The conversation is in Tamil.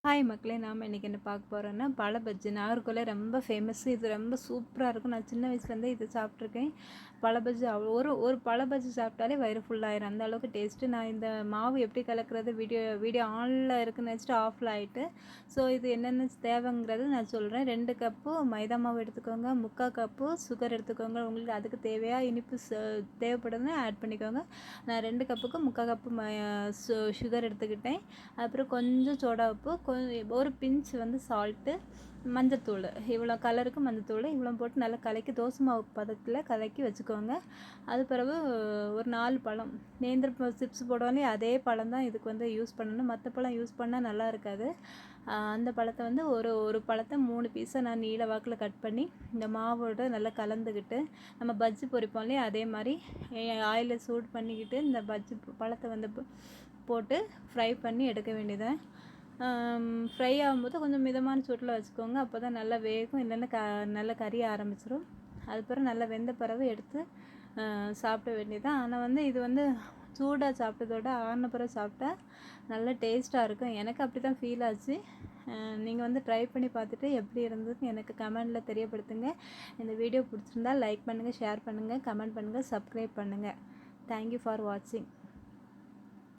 ஹாய் மக்களே, நாம் இன்றைக்கி என்ன பார்க்க போகிறோன்னா பழ பஜ்ஜி. நாகர்கோவிலே ரொம்ப ஃபேமஸ்ஸு. இது ரொம்ப சூப்பராக இருக்கும். நான் சின்ன வயசுலேருந்தே இது சாப்பிட்ருக்கேன். பழ பஜ்ஜி ஒரு ஒரு பழ பஜ்ஜி சாப்பிட்டாலே வயிறு ஃபுல்லாயிரும், அந்த அளவுக்கு டேஸ்ட்டு. நான் இந்த மாவு எப்படி கலக்கிறது வீடியோ ஆனில் இருக்குன்னு நினச்சிட்டு ஆஃபில் ஆகிட்டு. ஸோ இது என்னென்ன தேவைங்கிறது நான் சொல்கிறேன். 2 கப்பு மைதா மாவு எடுத்துக்கோங்க, 3/4 கப்பு சுகர் எடுத்துக்கோங்க. உங்களுக்கு அதுக்கு தேவையாக இனிப்பு தேவைப்படுதுன்னா ஆட் பண்ணிக்கோங்க. நான் 2 கப்புக்கு 3/4 கப்பு சுகர் எடுத்துக்கிட்டேன். அப்புறம் கொஞ்சம் சோடா உப்பு, ஒரு பிஞ்ச் வந்து சால்ட்டு, மஞ்சத்தூள், இவ்வளோ கலருக்கு மஞ்சத்தூள் இவ்வளோ போட்டு நல்லா கலக்கி தோசை மாவு பதத்தில் கலக்கி வச்சுக்கோங்க. அது பிறகு ஒரு 4 பழம், நேந்திர சிப்ஸ் போடுவானே அதே பழம் தான் இதுக்கு வந்து யூஸ் பண்ணணும். மற்ற பழம் யூஸ் பண்ணால் நல்லா இருக்காது. அந்த பழத்தை வந்து ஒரு பழத்தை 3 பீஸாக நான் நீல வாக்கில் கட் பண்ணி இந்த மாவோடு நல்லா கலந்துக்கிட்டு, நம்ம பஜ்ஜி பொரிப்போம் இல்லையா, அதே மாதிரி ஆயிலில் சூடு பண்ணிக்கிட்டு இந்த பஜ்ஜி பழத்தை வந்து போட்டு ஃப்ரை பண்ணி எடுக்க வேண்டியது. ஃப்ரை ஆகும்போது கொஞ்சம் மிதமான சூட்டில் வச்சுக்கோங்க, அப்போ தான் நல்லா வேகும். இல்லைன்னா நல்லா கறிய ஆரம்பிச்சிடும். அதுக்கப்புறம் நல்லா வெந்த பிறகு எடுத்து சாப்பிட வேண்டியதான். ஆனால் வந்து இது வந்து சூடாக சாப்பிட்டதோட ஆறின பிறகு சாப்பிட்டா நல்லா டேஸ்ட்டாக இருக்கும். எனக்கு அப்படி தான் ஃபீல் ஆச்சு. நீங்கள் வந்து ட்ரை பண்ணி பார்த்துட்டு எப்படி இருந்ததுன்னு எனக்கு கமெண்டில் தெரியப்படுத்துங்க. இந்த வீடியோ பிடிச்சிருந்தால் லைக் பண்ணுங்கள், ஷேர் பண்ணுங்கள், கமெண்ட் பண்ணுங்கள், சப்ஸ்கிரைப் பண்ணுங்கள். தேங்க்யூ ஃபார் வாட்சிங்.